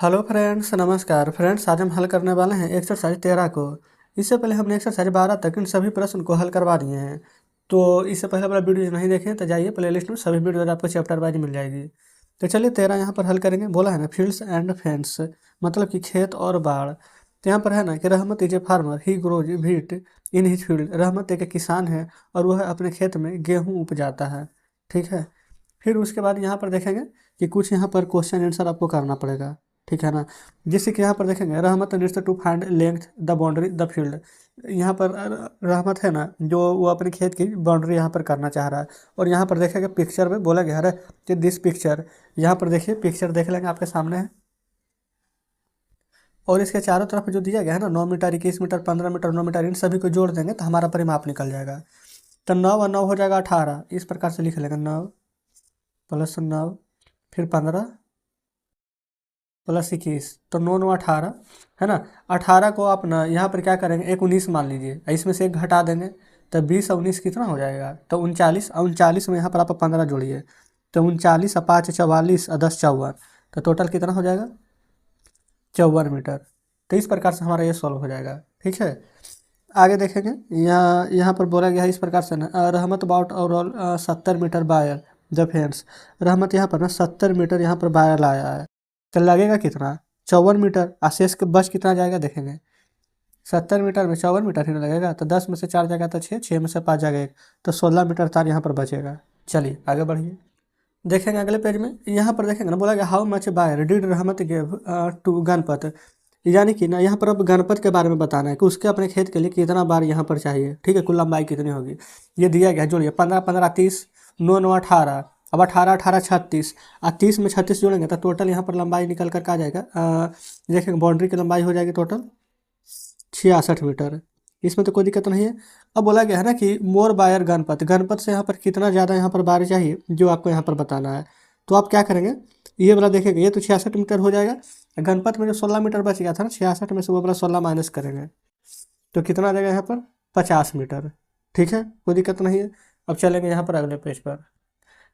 Hello friends, नमस्कार friends. आज हम हल करने वाले हैं एक्सरसाइज 13 को। इससे पहले हमने एक्सरसाइज 12 तक इन सभी प्रश्न को हल करवा दिए हैं। तो इससे पहले वाला वीडियो नहीं देखें तो जाइए प्लेलिस्ट में, सभी वीडियो आपको चैप्टर वाइज मिल जाएगी। तो चलिए 13 यहाँ पर हल करेंगे। बोला है ना फील्ड्स एंड फेंस, मतलब कि खेत और बाड़। तो यहाँ पर है ना कि रहमत is a farmer, he grows wheat in his field. रहमत एक किसान है और वह अपने खेत में गेहूँ उपजाता है। ठीक है। फिर उसके बाद यहाँ पर देखेंगे कि कुछ यहाँ पर क्वेश्चन आंसर आपको करना पड़ेगा। ठीक है ना। जैसे कि यहाँ पर देखेंगे Rahmat needs to find length the boundary the field. यहाँ पर रहमत है ना, जो वो अपने खेत की बाउंड्री यहाँ पर करना चाह रहा है। और यहाँ पर देखेंगे पिक्चर में बोला गया है कि दिस पिक्चर, यहाँ पर देखिए पिक्चर देख लेंगे आपके सामने है। और इसके चारों तरफ जो दिया गया है ना 9 मीटर, 21 मीटर, 15 मीटर, 9 मीटर, इन सभी को जोड़ देंगे तो हमारा परिमाप निकल जाएगा। तो 9 और 9 हो जाएगा 18। इस प्रकार से लिख लेंगे 9 प्लस 9 फिर 15 प्लस 21, तो 9 9 18 है ना। 18 को आप ना यहाँ पर क्या करेंगे, एक 19 मान लीजिए, इसमें से एक घटा देंगे तो 20 और 19 कितना हो जाएगा, तो 39। और 39 में यहाँ पर आप 15 जोड़िए तो 39 और 5 44 और 10 54, तो टोटल कितना हो जाएगा 54 मीटर। तो इस प्रकार से हमारा ये सॉल्व हो जाएगा। ठीक है। आगे देखेंगे, यहाँ पर बोला गया है इस प्रकार से ना रहमत अबाउट ओवरऑल 70 मीटर बायर द फेंस। रहमत यहाँ पर ना 70 मीटर यहाँ पर बायर लाया है। तो लगेगा कितना 54 मीटर। शेष के बच कितना जाएगा देखेंगे, 70 मीटर में 54 मीटर ही ना लगेगा, तो 10 में से 4 जाएगा तो 6, 6 में से 5 जाएगा 1, तो 16 मीटर तार यहाँ पर बचेगा। चलिए आगे बढ़िए। देखेंगे अगले पेज में, यहाँ पर देखेंगे ना बोला गया हाउ मच बायर डिड रहमत गिव टू गणपत। यानी कि ना यहाँ पर अब गणपत के बारे में बताना है कि उसके अपने खेत के लिए कितना बार यहाँ पर चाहिए। ठीक है, कुल लंबाई कितनी होगी ये दिया गया है। जोड़िए 15 15 30, 9 9 18, अब 18 18 36, और 30 में 36 जोड़ेंगे तो टोटल यहाँ पर लंबाई निकल कर आ जाएगा। देखेंगे बाउंड्री की लंबाई हो जाएगी टोटल 66 मीटर। इसमें तो कोई दिक्कत नहीं है। अब बोला गया है ना कि मोर बायर गणपत, गणपत से यहाँ पर कितना ज़्यादा यहाँ पर बार चाहिए जो आपको यहाँ पर बताना है। तो आप क्या करेंगे, ये वाला देखेंगे, ये तो 66 मीटर हो जाएगा। गणपत में जो 16 मीटर बच गया था ना, 66 में से वो वाला 16 माइनस करेंगे तो कितना आ जाएगा यहाँ पर 50 मीटर। ठीक है, कोई दिक्कत नहीं है। अब चलेंगे यहाँ पर अगले पेज पर।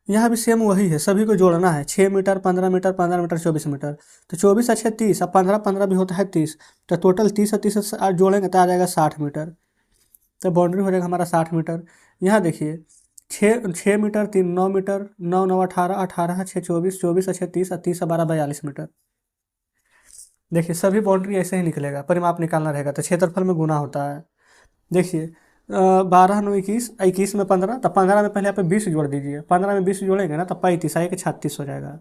यहाँ भी सेम वही है, सभी को जोड़ना है। 6 मीटर, 15 मीटर, 15 मीटर, 24 मीटर, तो 24 अच्छे 30, अब 15 15 भी होता है 30, तो टोटल 30 और 30 से जोड़ेंगे तो आ जाएगा 60 मीटर। तो बाउंड्री हो जाएगा हमारा 60 मीटर। यहाँ देखिए 6 मीटर 3 9 मीटर, 9 9 18, 18 6 24, 24 अच्छे 30 और 30 12 42 मीटर। देखिए सभी बाउंड्री ऐसे ही निकलेगा, परिमाप निकालना रहेगा तो क्षेत्रफल में गुना होता है। देखिए 12 9 21, 21 में 15, तो 15 में पहले आप 20 जोड़ दीजिए, 15 में 20 जोड़ेंगे ना तो 35, आए कि 36 हो जाएगा।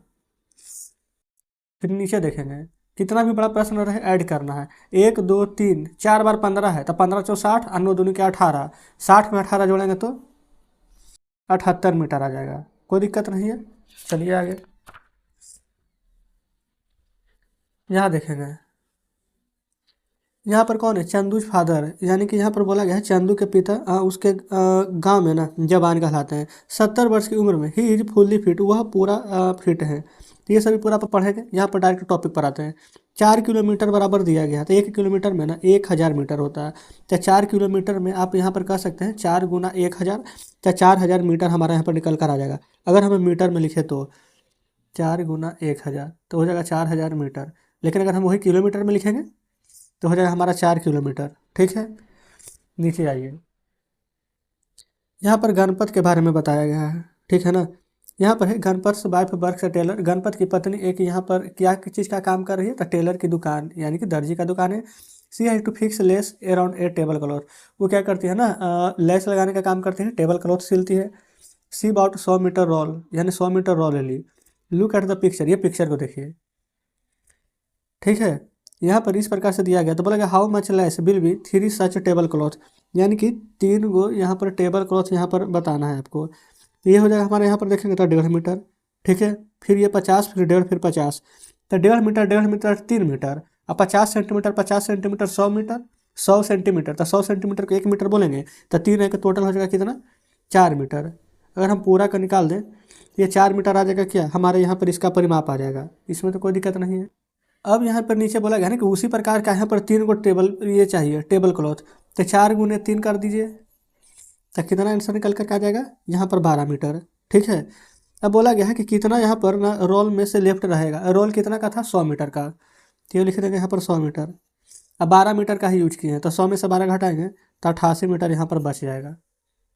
फिर नीचे देखेंगे कितना भी बड़ा प्रश्न रहे ऐड करना है। 1 2 3 4 बार 15 है तो 15 चौ 60 और 9 दूनी के 18, 60 में 18 जोड़ेंगे तो 78 मीटर आ जाएगा। कोई दिक्कत नहीं है। चलिए आगे यहाँ देखेंगे, यहाँ पर कौन है, चंदूज फादर, यानी कि यहाँ पर बोला गया है चंदू के पिता उसके गांव में ना जवान कहलाते हैं। 70 वर्ष की उम्र में ही इज फुल्ली फिट, वह पूरा फिट है। तो ये सभी पूरा पर पढ़ेंगे। यहाँ पर डायरेक्ट टॉपिक पर आते हैं। 4 किलोमीटर बराबर दिया गया है, तो 1 किलोमीटर में ना 1000 मीटर होता है। तो 4 किलोमीटर में आप यहाँ पर कह सकते हैं 4 गुना 1000, तो 4000 मीटर हमारा यहाँ पर निकल कर आ जाएगा। अगर हमें मीटर में लिखे तो 4 गुना 1000 तो हो जाएगा 4000 मीटर। लेकिन अगर हम वही किलोमीटर में लिखेंगे तो हो जाएगा हमारा 4 किलोमीटर। ठीक है, नीचे आइए। यहाँ पर गणपत के बारे में बताया गया है। ठीक है ना। यहाँ पर है गणपत वाइफ वर्क्स ए टेलर। गणपत की पत्नी एक यहाँ पर क्या चीज़ का काम कर रही है, तो टेलर की दुकान यानी कि दर्जी का दुकान है। She has to fix lace around a table cloth, वो क्या करती है ना लेस लगाने का काम करती है, टेबल क्लॉथ सिलती है। सी अबाउट 100 मीटर रोल, यानी 100 मीटर रोल ले ली। लुक एट द पिक्चर, ये पिक्चर को देखिए। ठीक है, यहाँ पर इस प्रकार से दिया गया, तो बोला गया how much less will be 3 such table cloth, यानी कि 3 गो यहाँ पर टेबल क्लॉथ यहाँ पर बताना है आपको। तो ये हो जाएगा हमारे यहाँ पर देखेंगे तो 1.5 मीटर। ठीक है, फिर ये 50, फिर 1.5, फिर 50, तो 1.5 मीटर 3 मीटर, और 50 सेंटीमीटर 50 सेंटीमीटर 100 मीटर, 100 सेंटीमीटर, तो 100 सेंटीमीटर को 1 मीटर बोलेंगे तो 3 है, टोटल हो जाएगा कितना 4 मीटर। अगर हम पूरा का निकाल दें तो ये 4 मीटर आ जाएगा, क्या हमारे यहाँ पर इसका परिमाप आ जाएगा। इसमें तो कोई दिक्कत नहीं है। अब यहाँ पर नीचे बोला गया ना कि उसी प्रकार का यहाँ पर 3 गो टेबल ये चाहिए टेबल क्लॉथ, तो 4 गुने 3 कर दीजिए तो कितना आंसर निकल कर आ जाएगा यहाँ पर 12 मीटर। ठीक है, अब बोला गया है कि कितना यहाँ पर ना रोल में से लेफ्ट रहेगा। रोल कितना का था 100 मीटर का, तो ये लिख देंगे यहाँ पर 100 मीटर। अब 12 मीटर का ही यूज किए हैं तो 100 में से 12 घटाएंगे तो 88 मीटर यहाँ पर बच जाएगा।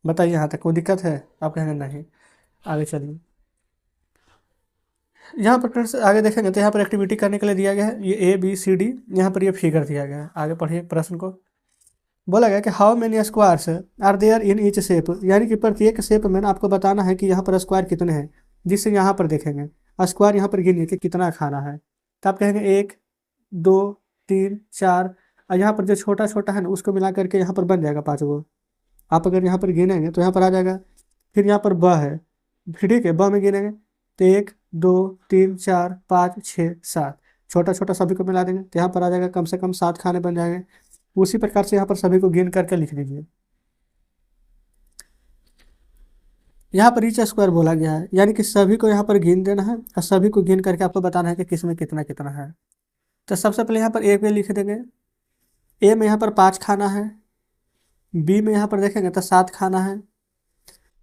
बताइए यहाँ तक कोई दिक्कत है? आप कहेंगे नहीं। आगे चलिए, यहाँ पर फ्रेंड्स आगे देखेंगे तो यहाँ पर एक्टिविटी करने के लिए दिया गया है ये ABCD, यहाँ पर ये फिगर दिया गया है। आगे पढ़िए प्रश्न को। बोला गया कि how many squares are there in each shape, यानी कि प्रत्येक शेप में आपको बताना है कि यहाँ पर स्क्वायर कितने हैं, जिससे यहाँ पर देखेंगे स्क्वायर यहाँ पर गिनिए कि कितना खाना है। तो आप कहेंगे 1 2 3 4, और यहाँ पर जो छोटा छोटा है ना उसको मिला करके यहाँ पर बन जाएगा 5 गो। आप अगर यहाँ पर गिनेंगे तो यहाँ पर आ जाएगा। फिर यहाँ पर ब है, फिर ठीक है ब में गिनेंगे तो 1 2 3 4 5 6 7, छोटा छोटा सभी को मिला देंगे तो यहाँ पर आ जाएगा कम से कम 7 खाने बन जाएंगे। उसी प्रकार से यहाँ पर सभी को गिन करके लिख दीजिए। यहाँ पर ईच स्क्वायर बोला गया है, यानी कि सभी को यहाँ पर गिन देना है और सभी को गिन करके आपको बताना है कि किस में कितना कितना है। तो सबसे पहले यहाँ पर ए में लिख देंगे, ए में यहाँ पर 5 खाना है, बी में यहाँ पर देखेंगे तो 7 खाना है,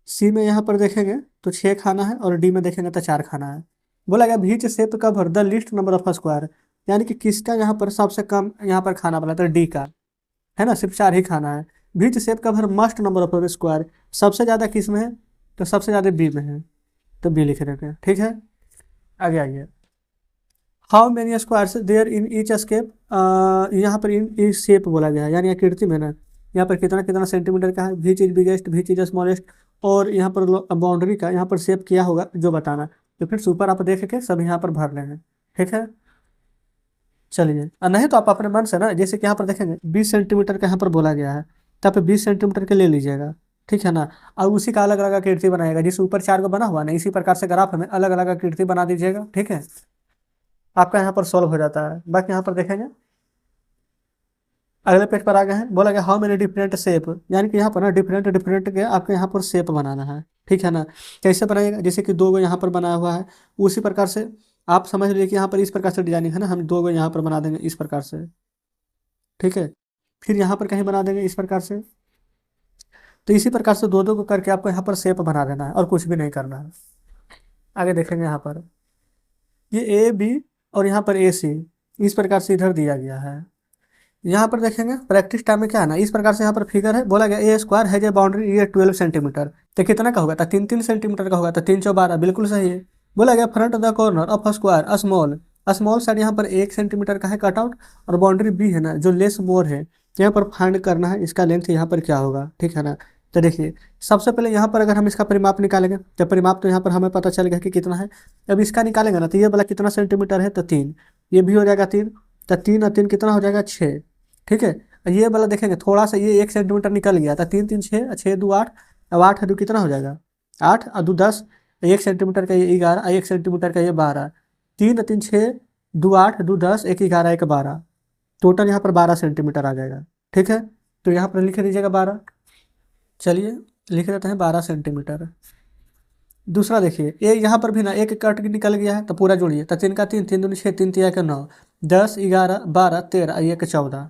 सी में यहाँ पर देखेंगे तो 6 खाना है, और डी में देखेंगे तो 4 खाना है। बोला गया which shape cover the least number of square, यानी कि किसका यहाँ पर सबसे कम यहाँ पर खाना वाला, तो डी का है ना, सिर्फ 4 ही खाना है। बीच shape cover most number of square, सबसे ज़्यादा किस में है, तो सबसे ज़्यादा बी में है, तो बी लिख देते हैं। ठीक है, आगे आइए। How many squares there in each shape, यहाँ पर इन इस शेप बोला गया है, यानी आकृति में ना यहाँ पर कितना कितना सेंटीमीटर का है, which is biggest which is smallest, और यहाँ पर बाउंड्री का यहाँ पर शेप किया होगा जो बताना। तो फिर ऊपर आप देख के सब यहाँ पर भर लेंगे। ठीक है, चलिए, और नहीं तो आप अपने मन से ना, जैसे कि यहाँ पर देखेंगे 20 सेंटीमीटर का यहाँ पर बोला गया है तो आप 20 सेंटीमीटर के ले लीजिएगा। ठीक है ना, और उसी का अलग अलग आकृति बनाएगा, जिस ऊपर 4 को बना हुआ ना इसी प्रकार से ग्राफ में अलग अलग आकृति बना दीजिएगा। ठीक है, आपका यहाँ पर सॉल्व हो जाता है। बाकी यहाँ पर देखेंगे अगले पेज पर आ गए हैं। बोला गया हाउ मेनी डिफरेंट शेप, यानी कि यहाँ पर ना डिफरेंट डिफरेंट के आपको यहाँ पर शेप बनाना है। ठीक है ना, कैसे बनाइएगा, जैसे कि 2 गो यहाँ पर बनाया हुआ है उसी प्रकार से आप समझ लीजिए कि यहाँ पर इस प्रकार से डिजाइनिंग है ना, हम 2 गो यहाँ पर बना देंगे इस प्रकार से। ठीक है, फिर यहाँ पर कहीं बना देंगे इस प्रकार से। तो इसी प्रकार से 2 2 को करके आपको यहाँ पर शेप बना देना है और कुछ भी नहीं करना है। आगे देखेंगे यहाँ पर ये AB और यहाँ पर AC इस प्रकार से इधर दिया गया है। यहाँ पर देखेंगे प्रैक्टिस टाइम में क्या है ना, इस प्रकार से यहाँ पर फिगर है। बोला गया ए स्क्वायर है जो बाउंड्री ये 12 सेंटीमीटर, तो कितना का होगा, तो 3 3 सेंटीमीटर का होगा, तो 3 4 12 बिल्कुल सही है। बोला गया front the corner of square small, small side यहाँ पर 1 सेंटीमीटर का है कटआउट, और बाउंड्री बी है ना जो लेस मोर है, तो यहाँ पर फाइंड करना है इसका लेंथ यहाँ पर क्या होगा। ठीक है ना, तो देखिए सबसे पहले यहाँ पर अगर हम इसका परिमाप निकालेंगे तो परिमाप तो यहाँ पर हमें पता चलेगा कि कितना है। अब इसका निकालेंगे ना तो ये वाला कितना सेंटीमीटर है, तो 3, ये भी हो जाएगा 3, तो 3 और 3 कितना हो जाएगा 6। ठीक है, ये वाला देखेंगे थोड़ा सा ये 1 सेंटीमीटर निकल गया था, 3 3 6 6 2 8, अब 8 2 कितना हो जाएगा 8 और 2 10, 1 सेंटीमीटर का ये 11, 1 सेंटीमीटर का ये 12, 3 3 6 2 8 2 10 1 11 1 12, टोटल यहाँ पर 12 सेंटीमीटर आ जाएगा। ठीक है, तो यहाँ पर लिख दीजिएगा 12। चलिए लिख देते हैं 12 सेंटीमीटर। दूसरा देखिए ये यहाँ पर भी ना एक कट निकल गया है तो पूरा जोड़िए, तो 3 का 3 3 दूनी 6 3 3 9 10 11 12 13 1 14,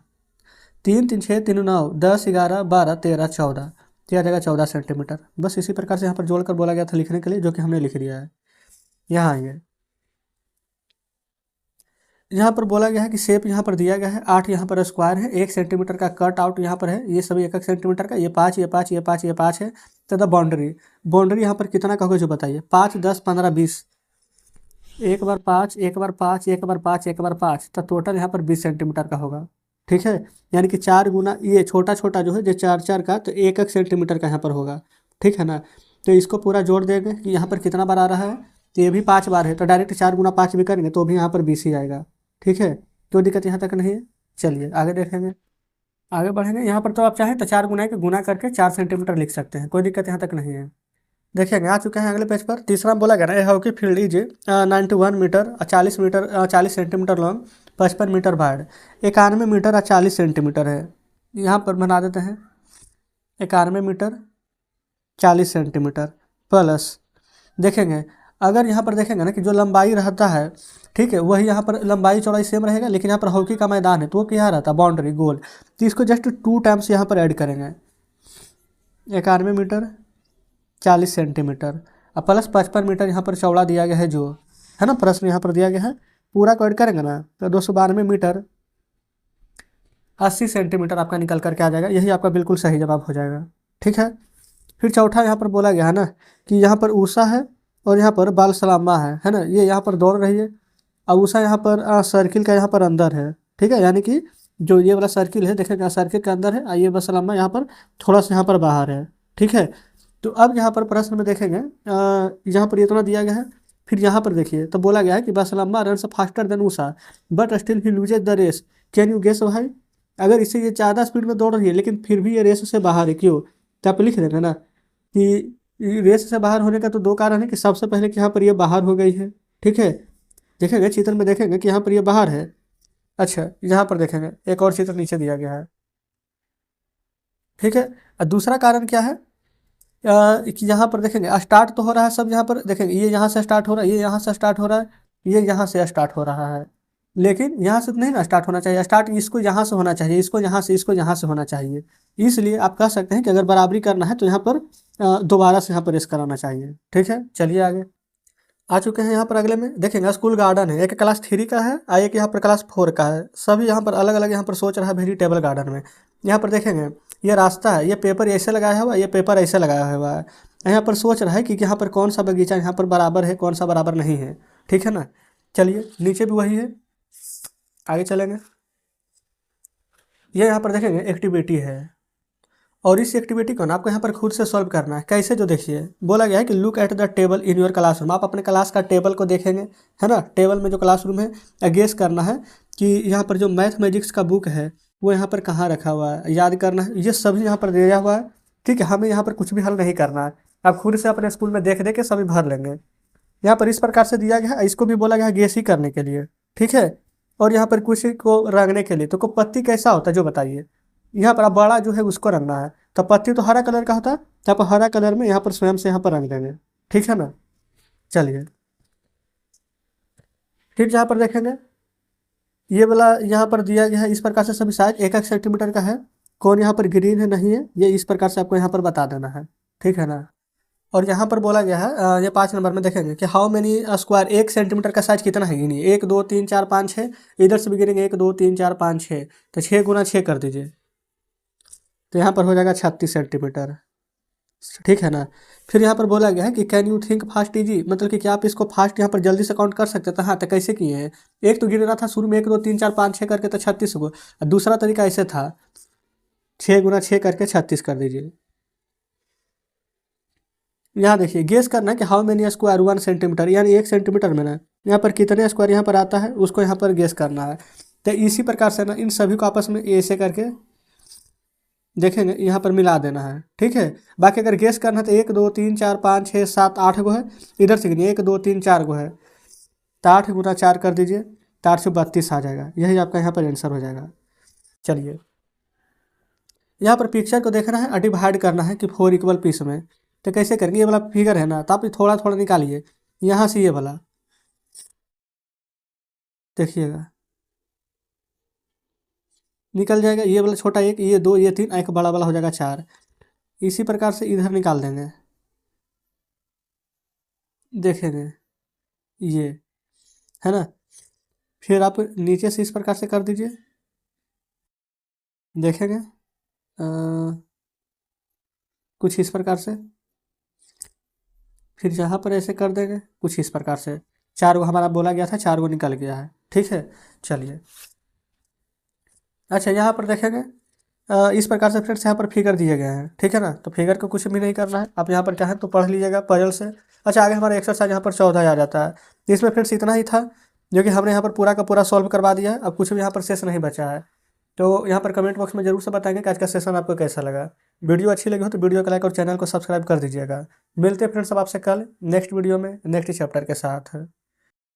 3 3 6 3 9 10 11 12 13 14, तो आ जाएगा 14 सेंटीमीटर। बस इसी प्रकार से यहाँ पर जोड़कर बोला गया था लिखने के लिए, जो कि हमने लिख दिया है। यहाँ आइए, यहाँ पर बोला गया है कि शेप यहाँ पर दिया गया है 8 यहाँ पर स्क्वायर है, 1 सेंटीमीटर का कट आउट यहाँ पर है, ये सभी 1 1 सेंटीमीटर का, ये 5 ये 5 ये 5 ये 5 है। तथा बाउंड्री बाउंड्री यहाँ पर कितना का होगा जो बताइए, 5 10 15 20, एक बार 5 एक बार 5 एक बार 5 एक बार 5, तो टोटल यहाँ पर 20 सेंटीमीटर का होगा। ठीक है, यानी कि 4 गुना ये छोटा छोटा जो है जो 4 4 का, तो 1 1 सेंटीमीटर का यहाँ पर होगा। ठीक है ना, तो इसको पूरा जोड़ देंगे कि यहाँ पर कितना बार आ रहा है, तो ये भी 5 बार है, तो डायरेक्ट 4 गुना 5 भी करेंगे तो भी यहाँ पर 20 ही आएगा। ठीक है, कोई दिक्कत यहाँ तक नहीं है। चलिए आगे देखेंगे, आगे बढ़ेंगे। यहाँ पर तो आप चाहें तो 4 गुना के गुना करके 4 सेंटीमीटर लिख सकते हैं, कोई दिक्कत यहाँ तक नहीं है। देखेंगे आ चुके हैं अगले पेज पर। तीसरा बोला गया ना hockey field is 91 metre 40 metre 40 centimetre long 55 metre wide, 91 metre और 40 सेंटीमीटर है। यहाँ पर बना देते हैं 91 मीटर 40 सेंटीमीटर प्लस, देखेंगे अगर यहाँ पर देखेंगे ना कि जो लंबाई रहता है, ठीक है, वही यहाँ पर लंबाई चौड़ाई सेम रहेगा, लेकिन यहाँ पर हॉकी का मैदान है तो वो क्या रहता है बाउंड्री गोल, तो इसको जस्ट 2 टाइम्स यहाँ पर ऐड करेंगे, 91 मीटर 40 सेंटीमीटर और प्लस 55 मीटर यहाँ पर चौड़ा दिया गया है जो है ना, प्रश्न यहाँ पर दिया गया है पूरा को ऐड करेंगे ना तो 292 मीटर 80 सेंटीमीटर आपका निकल करके आ जाएगा। यही आपका बिल्कुल सही जवाब हो जाएगा। ठीक है। फिर चौथा यहाँ पर बोला गया है ना कि यहाँ पर उषा है और यहाँ पर बालसलामा है ना, ये यहाँ पर दौड़ रही है। अब उषा यहाँ पर सर्किल का यहाँ पर अंदर है। ठीक है, यानी कि जो ये वाला सर्किल है देखेगा सर्किल के अंदर है, ये बालसलामा यहाँ पर थोड़ा सा यहाँ पर बाहर है। ठीक है, तो अब यहाँ पर प्रश्न में देखेंगे यहाँ पर इतना दिया गया है। फिर यहाँ पर देखिए तो बोला गया है कि बालसलामा run faster than Usha but still he loses the race, can you guess भाई। अगर इससे ये ज़्यादा स्पीड में दौड़ रही है लेकिन फिर भी ये रेस से बाहर है, क्यों? तो आप लिख देना ना कि रेस से बाहर होने का तो दो कारण है कि सबसे पहले कि यहाँ पर ये बाहर हो गई है। ठीक है, देखेंगे चित्र में देखेंगे कि यहाँ पर ये बाहर है। अच्छा, यहाँ पर देखेंगे एक और चित्र नीचे दिया गया है। ठीक है, और दूसरा कारण क्या है कि यहाँ पर देखेंगे स्टार्ट तो हो रहा है सब, यहाँ पर देखेंगे ये यहाँ से स्टार्ट हो रहा है, ये यहाँ से स्टार्ट हो रहा है, ये यहाँ से स्टार्ट हो रहा है। लेकिन यहाँ से नहीं ना स्टार्ट होना चाहिए, स्टार्ट इसको यहाँ से होना चाहिए, इसको यहाँ से होना चाहिए। इसलिए आप कह सकते हैं कि अगर बराबरी करना है तो यहाँ पर दोबारा से यहाँ पर रेस कराना चाहिए। ठीक है, चलिए आगे आ चुके हैं। यहाँ पर अगले में देखेंगे स्कूल गार्डन है, एक क्लास 3 का है और एक यहाँ पर क्लास 4 का है। सभी यहाँ पर अलग अलग यहाँ पर सोच रहा है वेजिटेबल गार्डन में। यहाँ पर देखेंगे ये रास्ता है, ये पेपर ऐसे लगाया हुआ है, ये पेपर ऐसे लगाया हुआ है। यहाँ पर सोच रहा है कि यहाँ पर कौन सा बगीचा यहाँ पर बराबर है, कौन सा बराबर नहीं है। ठीक है ना, चलिए नीचे भी वही है, आगे चलेंगे। ये यहाँ पर देखेंगे एक्टिविटी है और इस एक्टिविटी को ना आपको यहाँ पर खुद से सॉल्व करना है। कैसे? जो देखिए बोला गया है कि look at the table in your classroom. आप अपने क्लास का टेबल को देखेंगे, है ना, टेबल में जो क्लासरूम है, गेस करना है कि यहाँ पर जो मैथमेटिक्स का बुक है वो यहाँ पर कहाँ रखा हुआ है, याद करना है। ये सभी यहाँ पर दिया हुआ है। ठीक है, हमें यहाँ पर कुछ भी हल नहीं करना है, आप खुद से अपने स्कूल में देख के सभी भर लेंगे। यहाँ पर इस प्रकार से दिया गया है, इसको भी बोला गया है गेस ही करने के लिए। ठीक है, और यहाँ पर कुछ को रंगने के लिए, तो को पत्ती कैसा होता है जो बताइए। यहाँ पर आप बड़ा जो है उसको रंगना है, तो पत्ती तो हरा कलर का होता है, तो आप हरा कलर में यहाँ पर स्वयं से यहाँ पर रंग देंगे। ठीक है ना, चलिए फिर यहाँ पर देखेंगे ये वाला यहाँ पर दिया गया है इस प्रकार से सभी साइज 1-1 सेंटीमीटर का है। कौन यहाँ पर ग्रीन है नहीं है, ये इस प्रकार से आपको यहाँ पर बता देना है। ठीक है ना, और यहाँ पर बोला गया है ये 5 नंबर में देखेंगे कि हाउ मेनी स्क्वायर, 1 सेंटीमीटर का साइज कितना है, नहीं 1 2 3 4 5 6, इधर से भी गिरेंगे 1 2 3 4 5 6, तो 6 गुना 6 कर दीजिए, तो यहाँ पर हो जाएगा 36 सेंटीमीटर। ठीक है ना, फिर यहाँ पर बोला गया है कि can you think fast easy, मतलब कि क्या आप इसको फास्ट यहाँ पर जल्दी से काउंट कर सकते थे। हाँ, तो कैसे किए हैं, एक तो गिरना था शुरू में 1 2 3 4 5 6 करके तो 36 को, और दूसरा तरीका ऐसे था 6 गुना 6 करके 36 कर दीजिए। यहाँ देखिए गेस करना है कि हाउ मेनी स्क्वायर 1 सेंटीमीटर, यानी 1 सेंटीमीटर में ना यहाँ पर कितने स्क्वायर यहाँ पर आता है उसको यहाँ पर गेस करना है। तो इसी प्रकार से ना इन सभी को आपस में ऐसे करके देखेंगे, यहाँ पर मिला देना है। ठीक है, बाकी अगर गेस करना है तो 1 2 3 4 5 6 7 8 गो है, इधर से गिनिए 1 2 3 4 गो है, तो 8 गुना 4 कर दीजिए, तो 832 आ जाएगा। यही आपका यहाँ पर आंसर हो जाएगा। चलिए यहाँ पर पिक्चर को देखना है और डिवाइड करना है कि 4 इक्वल पीस में। तो कैसे करेंगे, ये वाला फिगर है ना, तो आप थोड़ा थोड़ा निकालिए यहाँ से, ये वाला देखिएगा निकल जाएगा, ये वाला छोटा 1, ये 2, ये 3, एक बड़ा वाला हो जाएगा 4। इसी प्रकार से इधर निकाल देंगे, देखेंगे ये है ना। फिर आप नीचे से इस प्रकार से कर दीजिए, देखेंगे कुछ इस प्रकार से, फिर यहाँ पर ऐसे कर देंगे कुछ इस प्रकार से। 4 गो हमारा बोला गया था, 4 गो निकल गया है। ठीक है, चलिए अच्छा यहाँ पर देखेंगे इस प्रकार से फ्रेंड्स यहाँ पर फिगर दिए गए हैं। ठीक है ना, तो फिगर को कुछ भी नहीं करना है, आप यहाँ पर चाहें तो पढ़ लीजिएगा पजल से। अच्छा, आगे हमारा एक्सरसाइज यहाँ पर 14 आ जाता है। इसमें फ्रेंड्स इतना ही था जो कि हमने यहाँ पर पूरा का पूरा सॉल्व करवा दिया है। अब कुछ भी यहाँ पर शेष नहीं बचा है। तो यहाँ पर कमेंट बॉक्स में जरूर से बताएंगे कि आज का सेशन आपको कैसा लगा। वीडियो अच्छी लगी हो तो वीडियो को लाइक और चैनल को सब्सक्राइब कर दीजिएगा। मिलते हैं फ्रेंड्स अब आपसे कल नेक्स्ट वीडियो में नेक्स्ट चैप्टर के साथ।